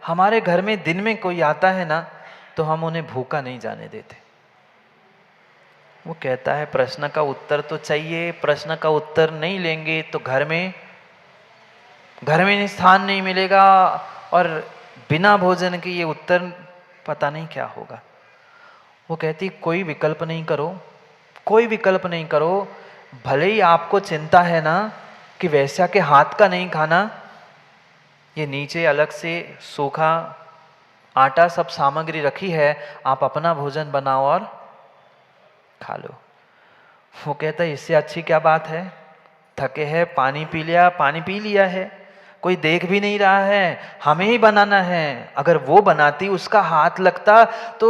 हमारे घर में दिन में कोई आता है ना तो हम उन्हें भूखा नहीं जाने देते। वो कहता है प्रश्न का उत्तर तो चाहिए, प्रश्न का उत्तर नहीं लेंगे तो घर में स्थान नहीं मिलेगा, और बिना भोजन के ये उत्तर पता नहीं क्या होगा। वो कहती कोई विकल्प नहीं करो, कोई विकल्प नहीं करो, भले ही आपको चिंता है ना कि वैश्या के हाथ का नहीं खाना, ये नीचे अलग से सूखा आटा सब सामग्री रखी है, आप अपना भोजन बनाओ और खा लो। वो कहता है इससे अच्छी क्या बात है, थके हैं पानी पी लिया, पानी पी लिया है, कोई देख भी नहीं रहा है, हमें ही बनाना है। अगर वो बनाती उसका हाथ लगता तो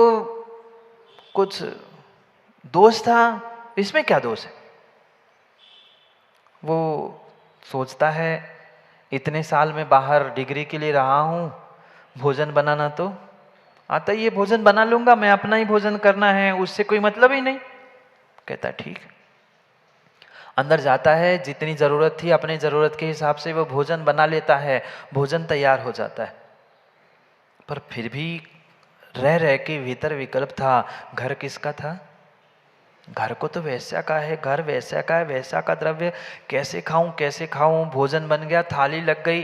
कुछ दोष था, इसमें क्या दोष है। वो सोचता है इतने साल में बाहर डिग्री के लिए रहा हूँ, भोजन बनाना तो आता ही है, भोजन बना लूंगा मैं, अपना ही भोजन करना है, उससे कोई मतलब ही नहीं। कहता ठीक। अंदर जाता है, जितनी जरूरत थी अपने जरूरत के हिसाब से वो भोजन बना लेता है, भोजन तैयार हो जाता है। पर फिर भी रह रह के भीतर विकल्प था, घर किसका था, घर को तो वैश्या का है, घर वैश्या का है, वैश्या का द्रव्य कैसे खाऊं कैसे खाऊं। भोजन बन गया, थाली लग गई,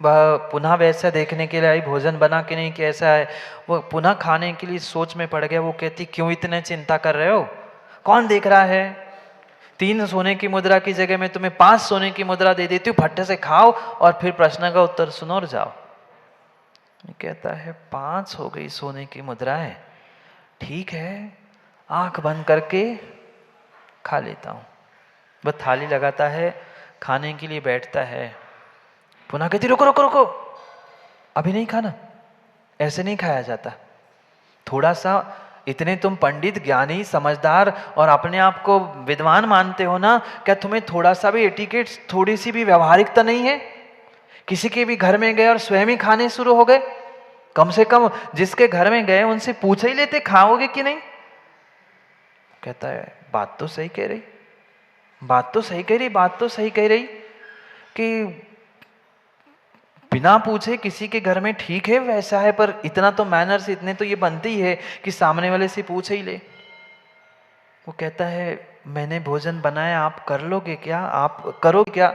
वह पुनः वैश्या देखने के लिए आई, भोजन बना के नहीं कैसा है, वो पुनः खाने के लिए सोच में पड़ गया। वो कहती क्यों इतने चिंता कर रहे हो, कौन देख रहा है, 3 सोने की मुद्रा की जगह में तुम्हें 5 सोने की मुद्रा दे देती हूँ, फट्टे से खाओ और फिर प्रश्न का उत्तर सुनो और जाओ। कहता है 5 हो गई सोने की मुद्राएं, ठीक है, आंख बंद करके खा लेता हूं। वह थाली लगाता है, खाने के लिए बैठता है, पुनः कहती रुको रुको रुको, अभी नहीं खाना, ऐसे नहीं खाया जाता, थोड़ा सा, इतने तुम पंडित ज्ञानी समझदार और अपने आप को विद्वान मानते हो ना, क्या तुम्हें थोड़ा सा भी एटिकेट, थोड़ी सी भी व्यवहारिकता नहीं है। किसी के भी घर में गए और स्वयं ही खाने शुरू हो गए, कम से कम जिसके घर में गए उनसे पूछ ही लेते खाओगे कि नहीं। कहता है बात तो सही कह रही, बात तो सही कह रही, बात तो सही कह रही कि बिना पूछे किसी के घर में ठीक है वैसा है, पर इतना तो मैनर्स, इतने तो ये बनती ही है कि सामने वाले से पूछ ही ले। वो कहता है मैंने भोजन बनाया, आप कर लोगे क्या, आप करो क्या।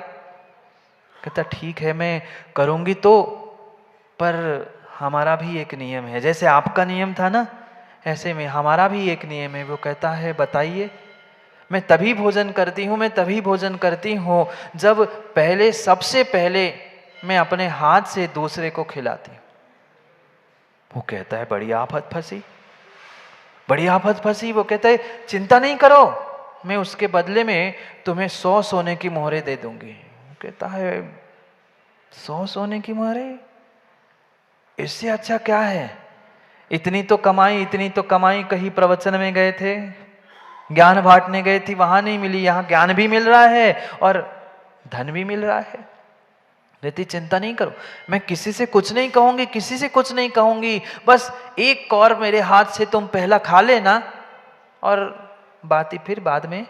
कहता ठीक है मैं करूंगी तो, पर हमारा भी एक नियम है, जैसे आपका नियम था ना ऐसे में हमारा भी एक नियम है। वो कहता है बताइए। मैं तभी भोजन करती हूँ, मैं तभी भोजन करती हूँ जब पहले, सबसे पहले मैं अपने हाथ से दूसरे को खिलाती हूँ। वो कहता है बड़ी आफत फंसी, बड़ी आफत फंसी। वो कहता है चिंता नहीं करो, मैं उसके बदले में तुम्हें 100 सोने की मोहरें दे दूंगी। वो कहता है 100 सोने की मोहरें, इससे अच्छा क्या है, इतनी तो कमाई, इतनी तो कमाई, कहीं प्रवचन में गए थे, ज्ञान बांटने गए थे, वहां नहीं मिली, यहां ज्ञान भी मिल रहा है और धन भी मिल रहा है। रहती चिंता नहीं करो, मैं किसी से कुछ नहीं कहूंगी, किसी से कुछ नहीं कहूंगी, बस एक कौर मेरे हाथ से तुम पहला खा लेना और बात ही फिर बाद में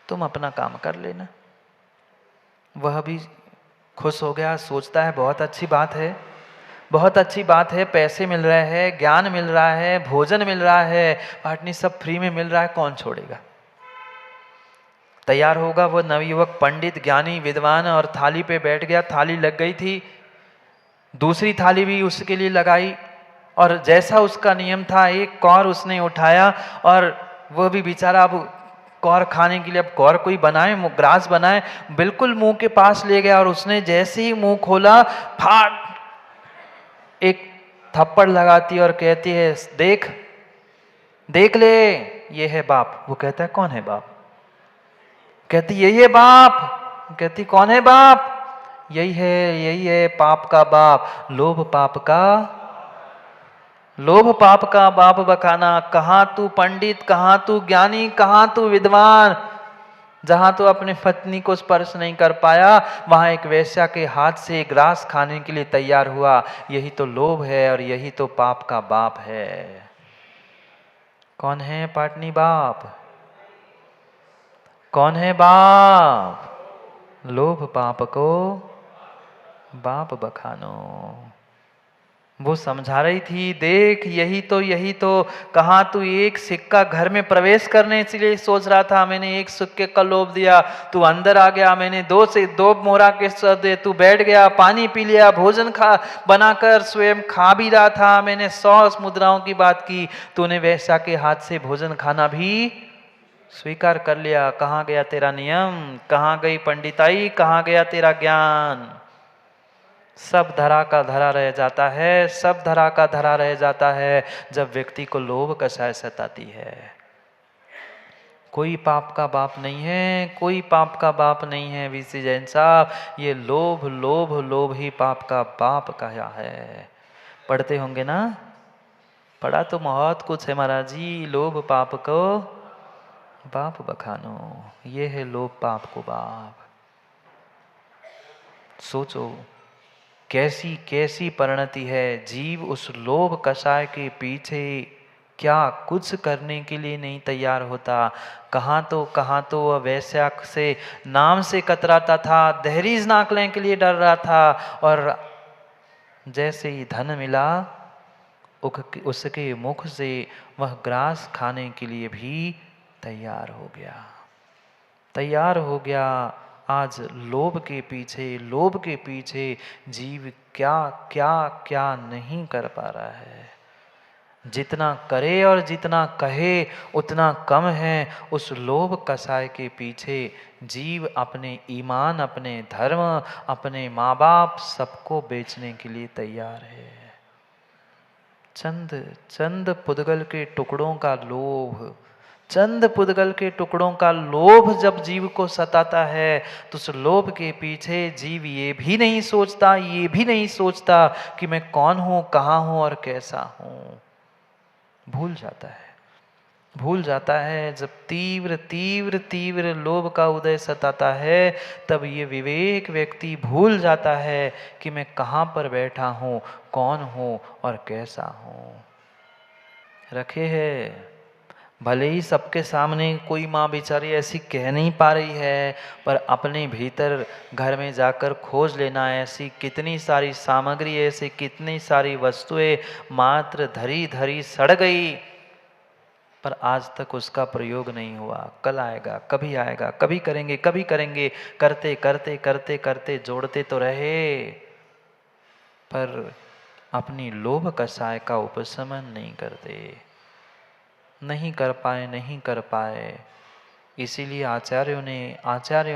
तुम अपना काम कर लेना। वह भी खुश हो गया, सोचता है बहुत अच्छी बात है, बहुत अच्छी बात है, पैसे मिल रहे हैं, ज्ञान मिल रहा है, भोजन मिल रहा है, पाटनी सब फ्री में मिल रहा है, कौन छोड़ेगा। तैयार होगा वो नवयुवक पंडित ज्ञानी विद्वान और थाली पे बैठ गया। थाली लग गई थी, दूसरी थाली भी उसके लिए लगाई और जैसा उसका नियम था एक कौर उसने उठाया और वह भी बेचारा अब कौर खाने के लिए, अब कौर कोई बनाए, ग्रास बनाए, बिल्कुल मुंह के पास ले गया और उसने जैसे ही मुंह खोला, फाट एक थप्पड़ लगाती और कहती है देख, देख ले, ये है बाप। वो कहता है कौन है बाप। कहती यही है बाप। कहती कौन है बाप। यही है, यही है पाप का बाप, लोभ पाप का, लोभ पाप का बाप बखाना। कहाँ तू पंडित, कहाँ तू ज्ञानी, कहाँ तू विद्वान, जहां तो अपने पत्नी को स्पर्श नहीं कर पाया, वहां एक वेश्या के हाथ से ग्रास खाने के लिए तैयार हुआ। यही तो लोभ है और यही तो पाप का बाप है। कौन है पाटनी बाप, कौन है बाप। लोभ पाप को बाप बखानो। वो समझा रही थी, देख यही तो, कहाँ तू एक सिक्का घर में प्रवेश करने के लिए सोच रहा था, मैंने एक सिक्के का लोभ दिया, तू अंदर आ गया, मैंने दो मोहरा के दे, तू बैठ गया, पानी पी लिया, भोजन खा बनाकर स्वयं खा भी रहा था, मैंने 100 मुद्राओं की बात की, तूने वैश्या के हाथ से भोजन खाना भी स्वीकार कर लिया। कहाँ गया तेरा नियम, कहाँ गई पंडिताई, कहाँ गया तेरा ज्ञान? सब धरा का धरा रह जाता है, सब धरा का धरा रह जाता है जब व्यक्ति को लोभ कषाय सताती है। कोई पाप का बाप नहीं है, कोई पाप का बाप नहीं है वीसी जैन साहब, ये लोभ लोभ लोभ ही पाप का बाप कहा है। पढ़ते होंगे ना, पढ़ा तो बहुत कुछ है महाराज जी। लोभ पाप को बाप बखानो, ये है लोभ पाप को बाप। सोचो कैसी कैसी परिणति है। जीव उस लोभ कषाय के पीछे क्या कुछ करने के लिए नहीं तैयार होता। कहाँ तो वह वैश्या से नाम से कतराता था, दहलीज नाकने के लिए डर रहा था, और जैसे ही धन मिला उसके मुख से वह ग्रास खाने के लिए भी तैयार हो गया। आज लोभ के पीछे जीव क्या क्या क्या नहीं कर पा रहा है। जितना करे और जितना कहे उतना कम है। उस लोभ कषाय के पीछे जीव अपने ईमान, अपने धर्म, अपने माँ बाप सबको बेचने के लिए तैयार है। चंद पुद्गल के टुकड़ों का लोभ, चंद पुद्गल के टुकड़ों का लोभ जब जीव को सताता है तो उस लोभ के पीछे जीव ये भी नहीं सोचता कि मैं कौन हूं, कहाँ हूं और कैसा हूं। भूल जाता है। जब तीव्र तीव्र तीव्र लोभ का उदय सताता है तब ये विवेक व्यक्ति भूल जाता है कि मैं कहाँ पर बैठा हूँ, कौन हूँ और कैसा हूँ। रखे है भले ही सबके सामने कोई माँ बेचारी ऐसी कह नहीं पा रही है, पर अपने भीतर घर में जाकर खोज लेना। ऐसी कितनी सारी सामग्री, ऐसी कितनी सारी वस्तुएं मात्र धरी धरी सड़ गई, पर आज तक उसका प्रयोग नहीं हुआ। कल आएगा, कभी आएगा, कभी करेंगे, करते करते करते करते जोड़ते तो रहे, पर अपनी लोभ कषाय का उपशमन नहीं करते, नहीं कर पाए। इसीलिए आचार्यों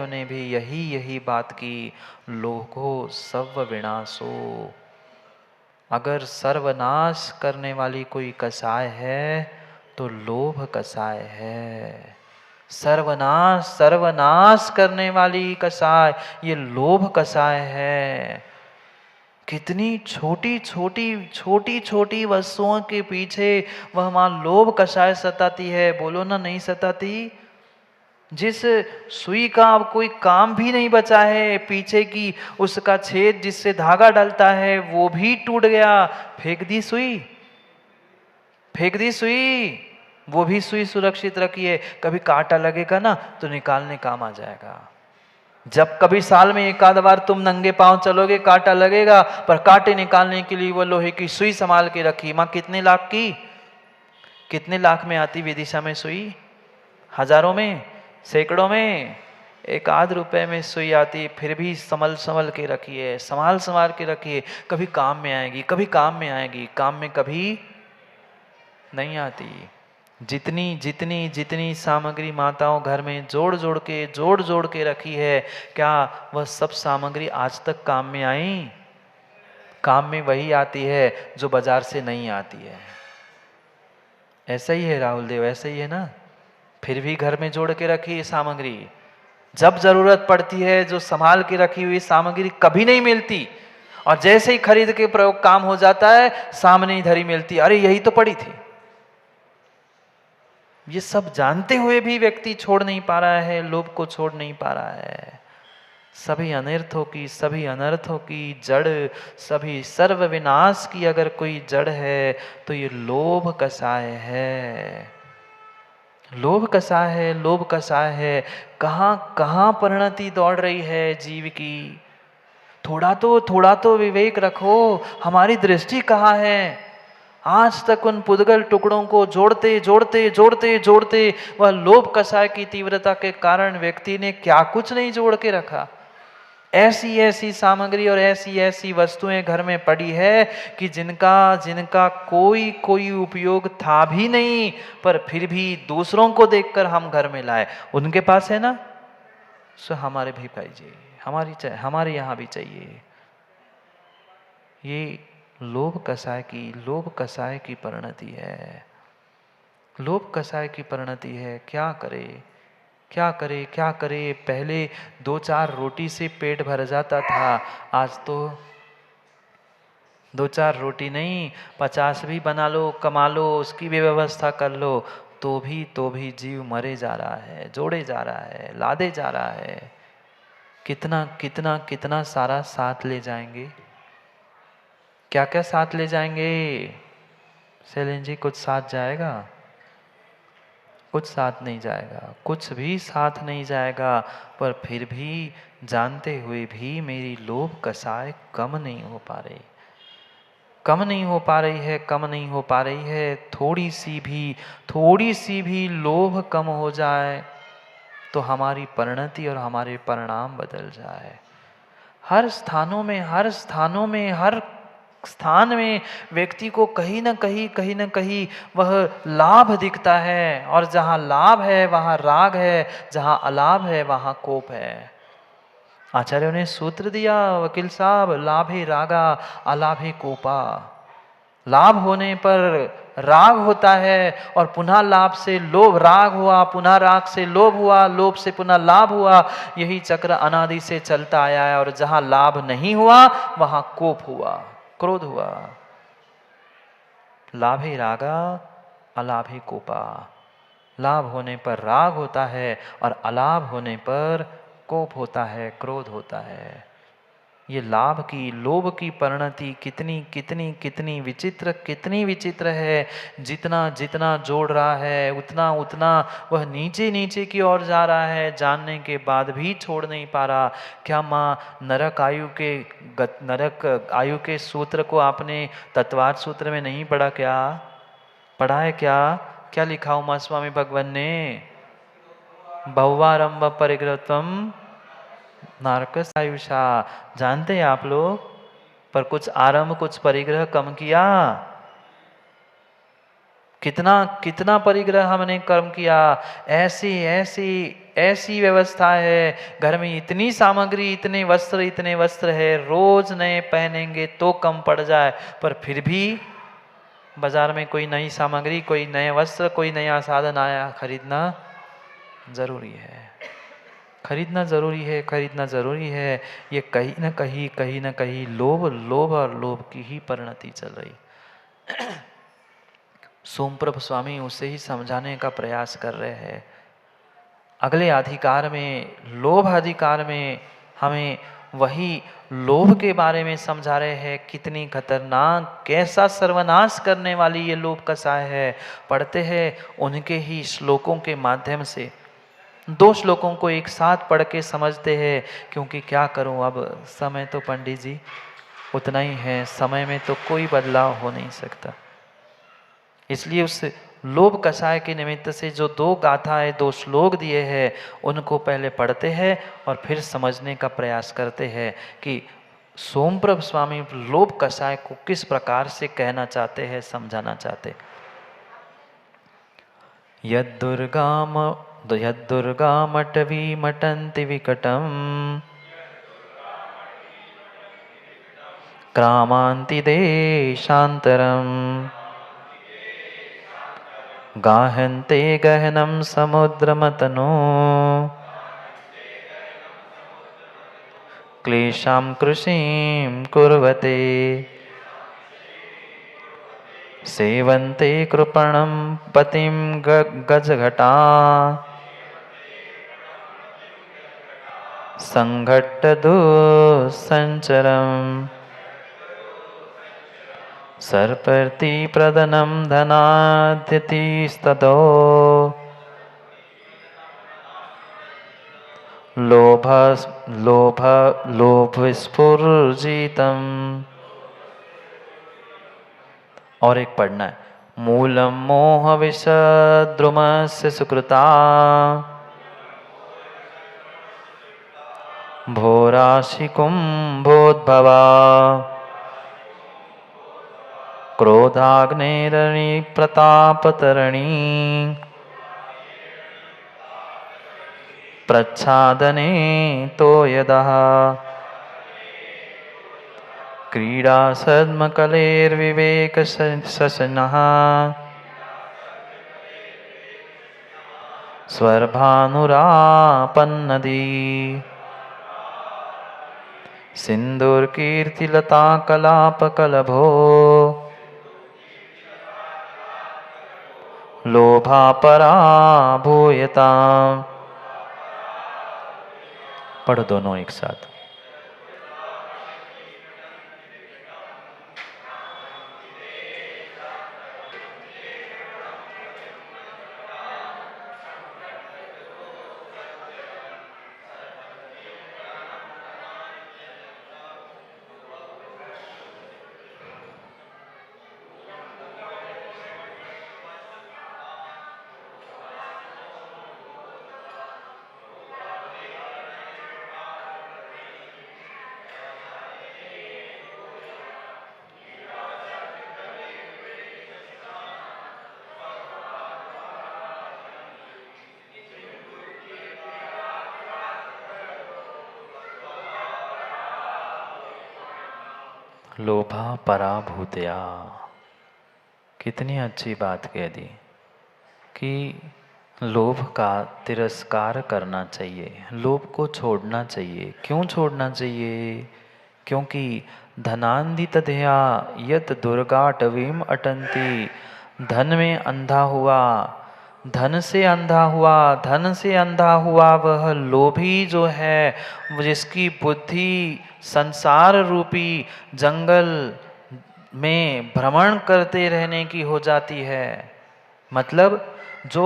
ने भी यही बात की, लोभो सर्व विनाशो। अगर सर्वनाश करने वाली कोई कषाय है तो लोभ कषाय है। सर्वनाश करने वाली कषाय ये लोभ कषाय है। कितनी छोटी छोटी वस्तुओं के पीछे वह मां लोभ कषाय सताती है। बोलो ना, नहीं सताती? जिस सुई का अब कोई काम भी नहीं बचा है, पीछे की उसका छेद जिससे धागा डलता है वो भी टूट गया, फेंक दी सुई, वो भी सुई सुरक्षित रखी है। कभी कांटा लगेगा ना तो निकालने काम आ जाएगा। जब कभी साल में एक आध बार तुम नंगे पांव चलोगे कांटा लगेगा, पर कांटे निकालने के लिए वो लोहे की सुई संभाल के रखी। मां कितने लाख में आती विदिशा में सुई? हजारों में, सैकड़ों में, एक आध रुपए में सुई आती, फिर भी संभल के रखी है, संभाल के रखी है। कभी काम में आएगी, काम में कभी नहीं आती। जितनी सामग्री माताओं घर में जोड़ के रखी है, क्या वह सब सामग्री आज तक काम में आई? काम में वही आती है जो बाजार से नहीं आती है। ऐसा ही है राहुल देव, ऐसा ही है ना। फिर भी घर में जोड़ के रखी है सामग्री, जब जरूरत पड़ती है जो संभाल के रखी हुई सामग्री कभी नहीं मिलती, और जैसे ही खरीद के प्रयोग काम हो जाता है सामने ही धरी मिलती, अरे यही तो पड़ी थी। ये सब जानते हुए भी व्यक्ति छोड़ नहीं पा रहा है, लोभ को छोड़ नहीं पा रहा है। सभी अनर्थों की जड़, सभी सर्व विनाश की अगर कोई जड़ है तो ये लोभ कषाय है। लोभ कषाय है। कहाँ परिणति दौड़ रही है जीव की। थोड़ा तो विवेक रखो, हमारी दृष्टि कहाँ है। आज तक उन पुद्गल टुकड़ों को जोड़ते जोड़ते जोड़ते जोड़ते वह लोभ कषाय की तीव्रता के कारण व्यक्ति ने क्या कुछ नहीं जोड़ के रखा। ऐसी ऐसी सामग्री और ऐसी ऐसी वस्तुएं घर में पड़ी है कि जिनका जिनका कोई कोई उपयोग था भी नहीं, पर फिर भी दूसरों को देखकर हम घर में लाए। उनके पास है ना, सो हमारे भी चाहिए, हमारे यहाँ भी चाहिए। ये लोभ कषाय की परिणति है। लोभ कषाय की परिणति है। क्या करे क्या करे क्या करे। पहले 2-4 रोटी से पेट भर जाता था, आज तो 2-4 रोटी नहीं, 50 भी बना लो, कमा लो, उसकी भी व्यवस्था कर लो, तो भी जीव मरे जा रहा है, जोड़े जा रहा है, लादे जा रहा है। कितना कितना कितना सारा साथ ले जाएंगे। क्या क्या साथ ले जाएंगे। शैलेंद्र जी, कुछ साथ जाएगा? कुछ साथ नहीं जाएगा, कुछ भी साथ नहीं जाएगा। पर फिर भी जानते हुए भी मेरी लोभ कषाय कम नहीं हो पा रही, कम नहीं हो पा रही है, कम नहीं हो पा रही है। थोड़ी सी भी लोभ कम हो जाए तो हमारी परिणति और हमारे परिणाम बदल जाए। हर स्थान में व्यक्ति को कहीं न कहीं वह लाभ दिखता है, और जहाँ लाभ है वहाँ राग है, जहाँ अलाभ है वहाँ कोप है। आचार्यों ने सूत्र दिया, वकील साहब, लाभे रागा अलाभे कोपा। लाभ होने पर राग होता है, और पुनः लाभ से लोभ, राग हुआ, पुनः राग से लोभ हुआ, लोभ से पुनः लाभ हुआ। यही चक्र अनादि से चलता आया है। और जहां लाभ नहीं हुआ वहां कोप हुआ, क्रोध हुआ। लाभे रागा अलाभे कोपा। लाभ होने पर राग होता है और अलाभ होने पर कोप होता है, क्रोध होता है। ये लोभ की परिणति कितनी विचित्र है। जितना जितना जोड़ रहा है उतना उतना वह नीचे नीचे की ओर जा रहा है, जानने के बाद भी छोड़ नहीं पा रहा। क्या माँ नरक आयु के सूत्र को आपने तत्वार्थ सूत्र में नहीं पढ़ा? क्या पढ़ा है? क्या लिखा उमा स्वामी भगवान ने? बहुवारंभ परिग्रहत्वम नारकस आयुषा। जानते हैं आप लोग? पर कुछ आरंभ, कुछ परिग्रह कम किया। कितना परिग्रह हमने कर्म किया। ऐसी व्यवस्था है, घर में इतनी सामग्री, इतने वस्त्र है, रोज नए पहनेंगे तो कम पड़ जाए, पर फिर भी बाजार में कोई नई सामग्री, कोई नए वस्त्र, कोई नया साधन आया, खरीदना जरूरी है, खरीदना जरूरी है। ये कहीं ना कहीं लोभ और लोभ की ही परिणति चल रही। सोमप्रभ स्वामी उसे ही समझाने का प्रयास कर रहे हैं। अगले अधिकार में, लोभ अधिकार में, हमें वही लोभ के बारे में समझा रहे हैं। कितनी खतरनाक, कैसा सर्वनाश करने वाली ये लोभ कषाय है। पढ़ते हैं उनके ही श्लोकों के माध्यम से। 2 श्लोकों को एक साथ पढ़ के समझते हैं, क्योंकि क्या करूं, अब समय तो पंडित जी उतना ही है, समय में तो कोई बदलाव हो नहीं सकता। इसलिए उस लोभ कषाय के निमित्त से जो 2 गाथाएं, 2 श्लोक दिए हैं, उनको पहले पढ़ते हैं और फिर समझने का प्रयास करते हैं कि सोमप्रभ स्वामी लोभ कषाय को किस प्रकार से कहना चाहते हैं, समझाना चाहते। यद्दुर्गामटवी मटन्ति विकटम् क्रामान्ति देशान्तरम् गाहन्ते गहनं समुद्रमतनो क्लेशां कृषिं कुर्वते सेवन्ते कृपणं पतिं गजघटा संघट्टदुःसञ्चरम् सर्पतिप्रदनं धनाद्यतिस्ततो लोभ लोभ लोभस्फुर्जितम्। और एक पढ़ना है, मूलम मोह विषद्रुमस्य सुकृता भोराशि कुंभोद्भवा क्रोधाग्नेरणी प्रतापतरणी प्रच्छादने तो यदः क्रीडा सद्मकलेर्विवेक शशनः स्वर्भानुरापन्नदी सिन्दूरकीर्तिलता कलापकलभो लोभापरा भूयताम्। पढ़ो दोनों एक साथ। लोभा पराभूतया। कितनी अच्छी बात कह दी कि लोभ का तिरस्कार करना चाहिए, लोभ को छोड़ना चाहिए। क्यों छोड़ना चाहिए? क्योंकि धनान्धित धिया यत दुर्गाटवीम अटंती। धन में अंधा हुआ, धन से अंधा हुआ, धन से अंधा हुआ वह लोभी जो है, जिसकी बुद्धि संसार रूपी जंगल में भ्रमण करते रहने की हो जाती है। मतलब जो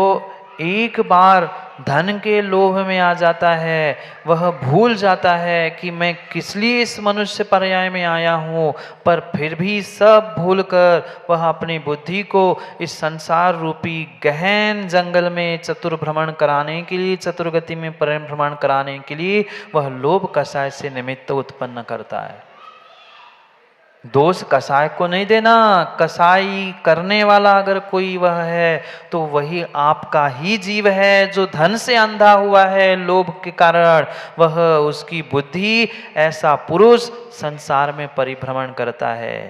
एक बार धन के लोभ में आ जाता है, वह भूल जाता है कि मैं किस लिए इस मनुष्य पर्याय में आया हूँ, पर फिर भी सब भूलकर वह अपनी बुद्धि को इस संसार रूपी गहन जंगल में चतुर भ्रमण कराने के लिए, चतुर्गति में परिभ्रमण कराने के लिए वह लोभ कषाय से निमित्त उत्पन्न करता है। दोष कसाई को नहीं देना, कसाई करने वाला अगर कोई वह है तो वही आपका ही जीव है जो धन से अंधा हुआ है लोभ के कारण। वह उसकी बुद्धि ऐसा पुरुष संसार में परिभ्रमण करता है।